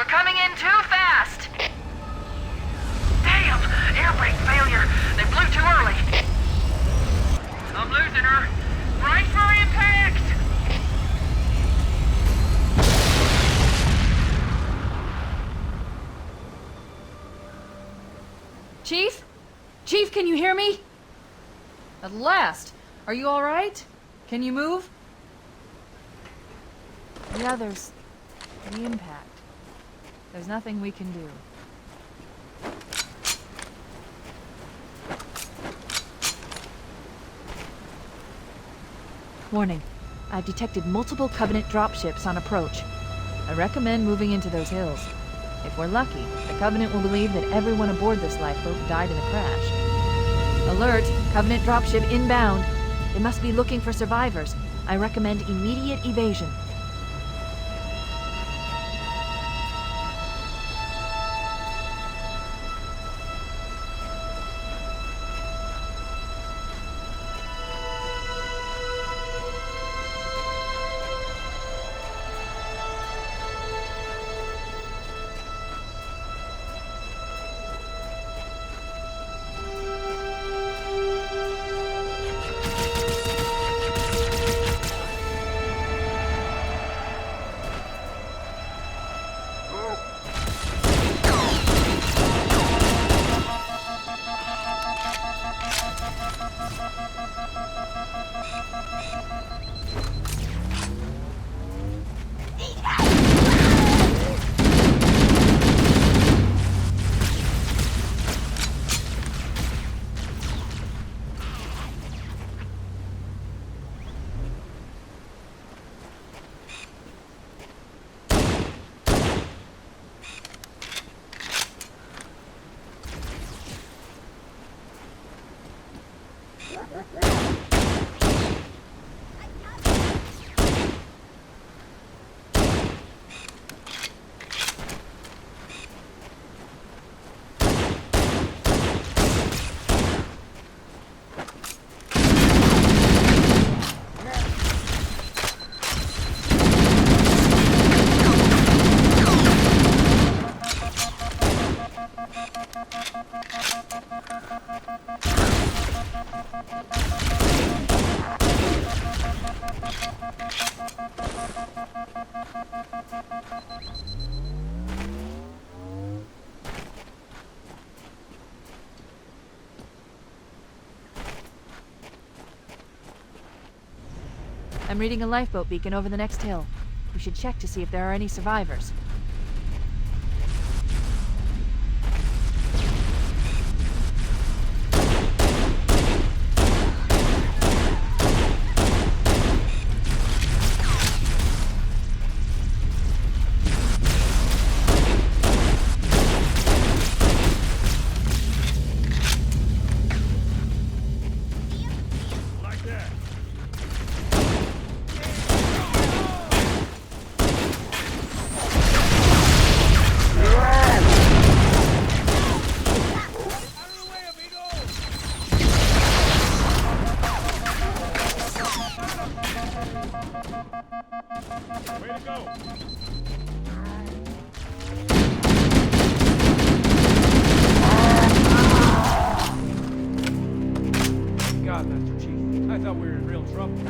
We're coming in too fast! Damn! Air brake failure! They blew too early! I'm losing her! Brace for impact! Chief? Chief, can you hear me? At last! Are you alright? Can you move? The others... the impact. There's nothing we can do. Warning. I've detected multiple Covenant dropships on approach. I recommend moving into those hills. If we're lucky, the Covenant will believe that everyone aboard this lifeboat died in the crash. Alert! Covenant dropship inbound. They must be looking for survivors. I recommend immediate evasion. I'm reading a lifeboat beacon over the next hill. We should check to see if there are any survivors.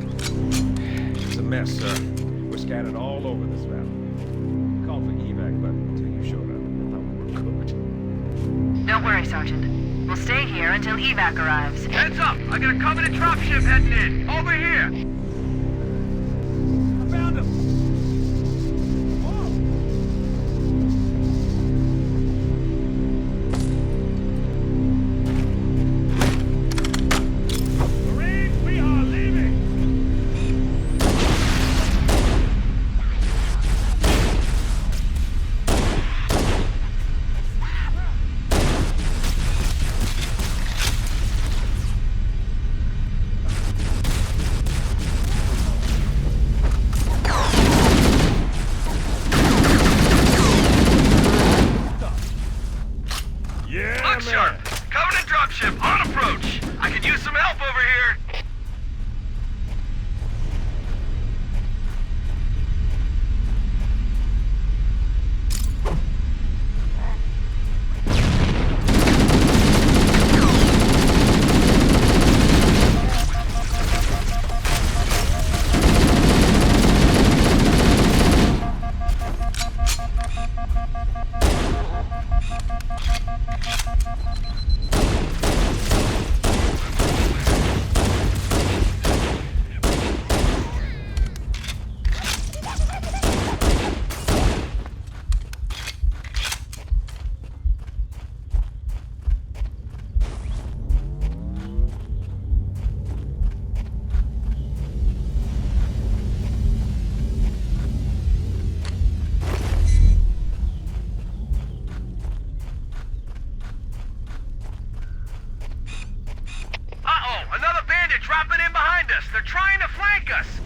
It's a mess, sir. We're scattered all over this valley. We called for evac, but until you showed up, I thought we were cooked. Don't worry, Sergeant. We'll stay here until evac arrives. Heads up! I got a Covenant dropship heading in! Over here! I found him! take us.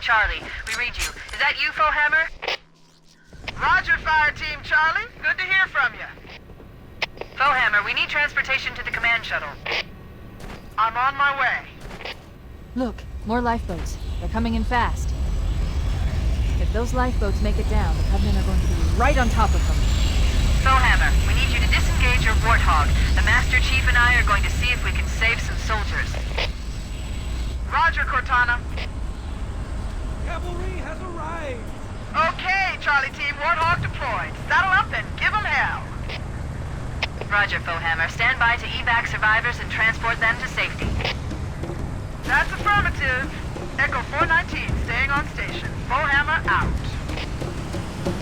Charlie. We read you. Is that you, Hammer? Roger, Fire Team Charlie. Good to hear from you. Hammer, we need transportation to the command shuttle. I'm on my way. Look, more lifeboats. They're coming in fast. If those lifeboats make it down, the Covenant are going to be right on top of them. Hammer, we need you to disengage your Warthog. The Master Chief and I are going to see if we can save some soldiers. Roger, Cortana. Cavalry has arrived! Okay, Charlie Team, Warthog deployed. Saddle up and give them hell. Roger, Hammer. Stand by to evac survivors and transport them to safety. That's affirmative. Echo 419 staying on station. Hammer out.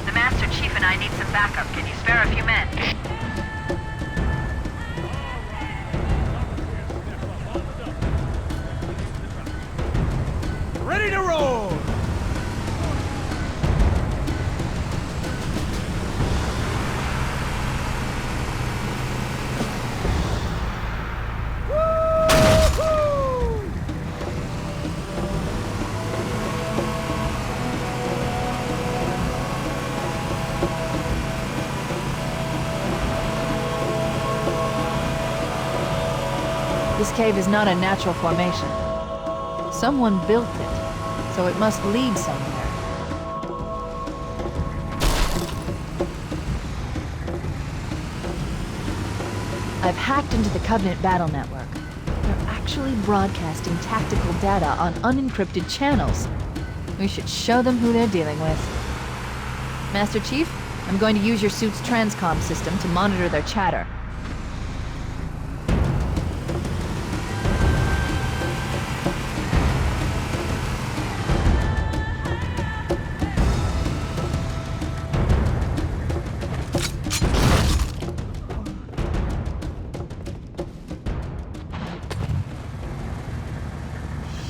The Master Chief and I need some backup. Can you spare a few men? Ready to roll! This cave is not a natural formation. Someone built it, so it must lead somewhere. I've hacked into the Covenant battle network. They're actually broadcasting tactical data on unencrypted channels. We should show them who they're dealing with. Master Chief, I'm going to use your suit's transcom system to monitor their chatter.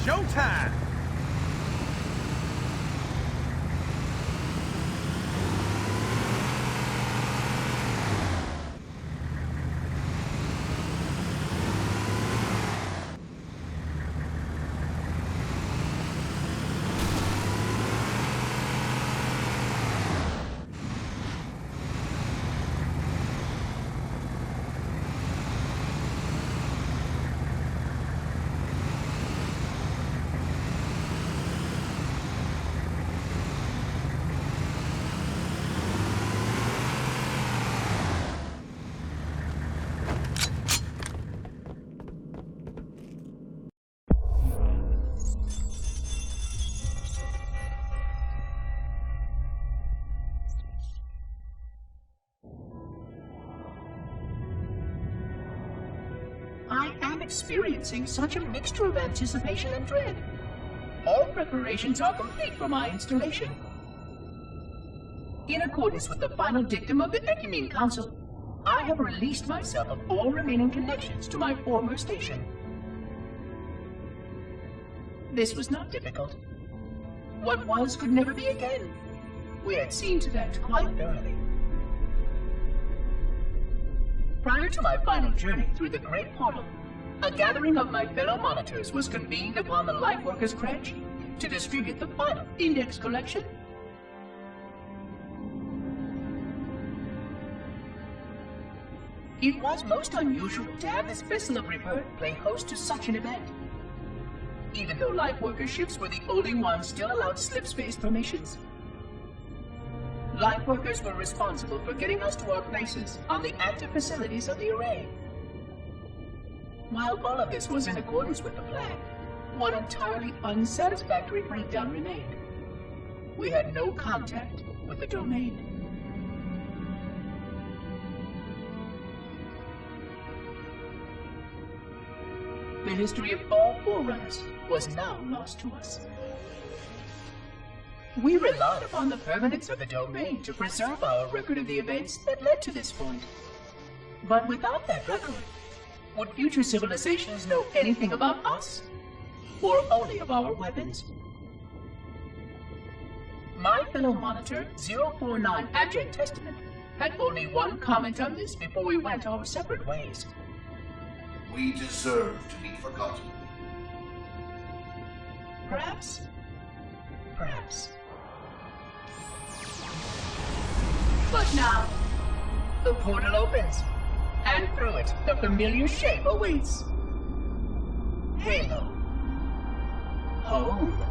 Showtime! I am experiencing such a mixture of anticipation and dread. All preparations are complete for my installation. In accordance with the final dictum of the Ecumene Council, I have released myself of all remaining connections to my former station. This was not difficult. What was could never be again. We had seen to that quite thoroughly. Prior to my final journey through the Great Portal, a gathering of my fellow monitors was convened upon the Lightworkers' Crash to distribute the final index collection. It was most unusual to have this vessel of rebirth play host to such an event. Even though Lightworker ships were the only ones still allowed slipspace formations, Lightworkers were responsible for getting us to our places on the active facilities of the array. While all of this was in accordance with the plan, one entirely unsatisfactory breakdown remained. We had no contact with the domain. The history of all Forerunners was now lost to us. We relied upon the permanence of the domain to preserve our record of the events that led to this point. But without that record, would future civilizations know anything about us? Or only of our weapons? My fellow monitor, 049 Abject Testament, had only one comment on this before we went our separate ways. We deserve to be forgotten. Perhaps. Perhaps. But now, the portal opens, and through it, the familiar shape awaits. Halo. Home.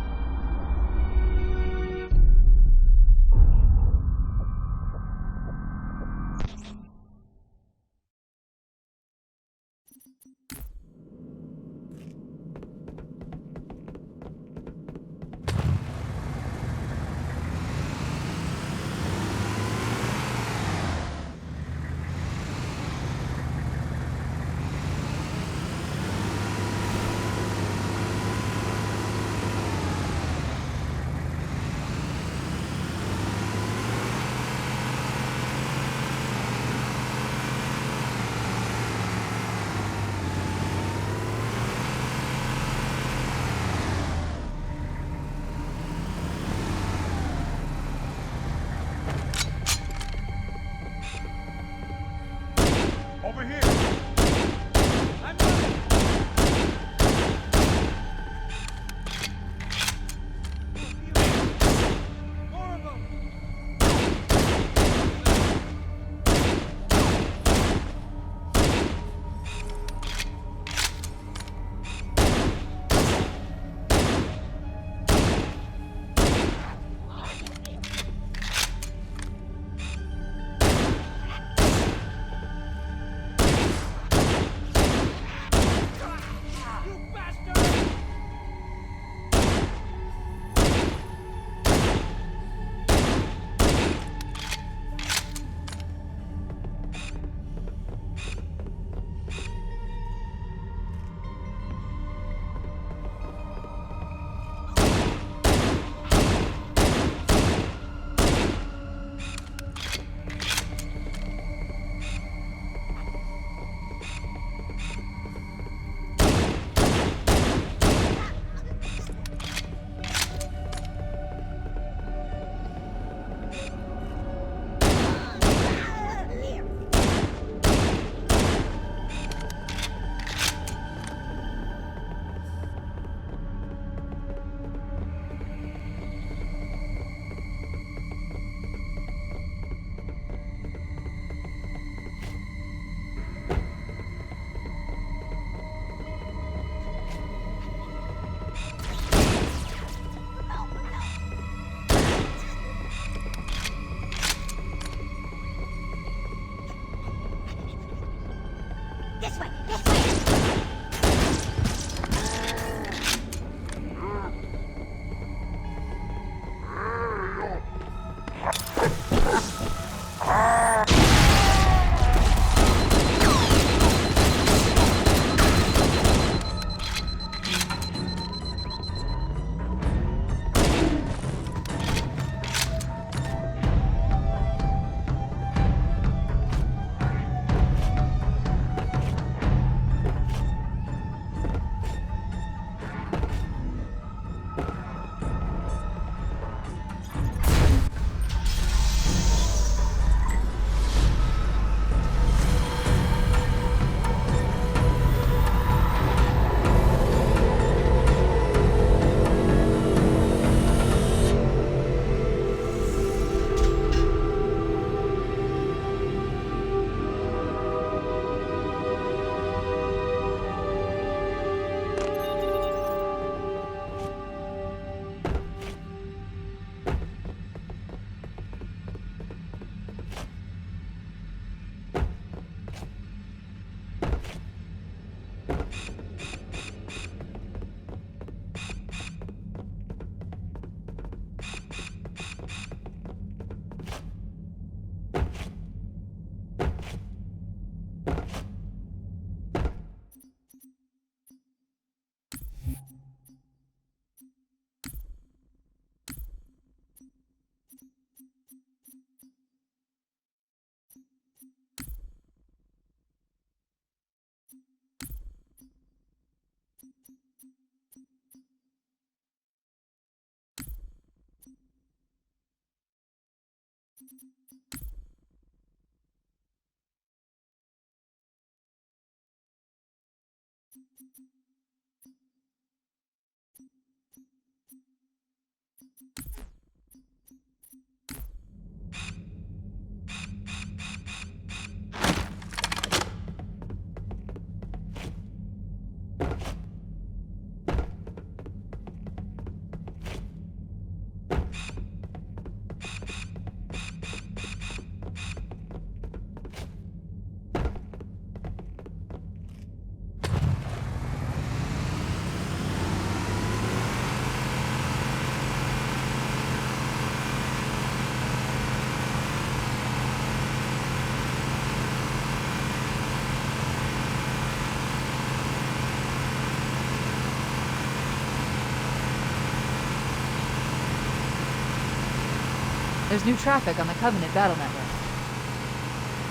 There's new traffic on the Covenant battle network.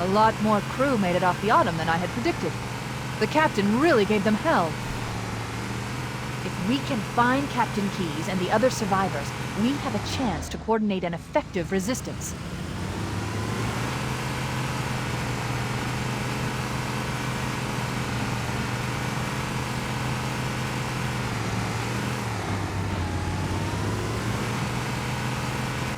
A lot more crew made it off the Autumn than I had predicted. The captain really gave them hell. If we can find Captain Keyes and the other survivors, we have a chance to coordinate an effective resistance.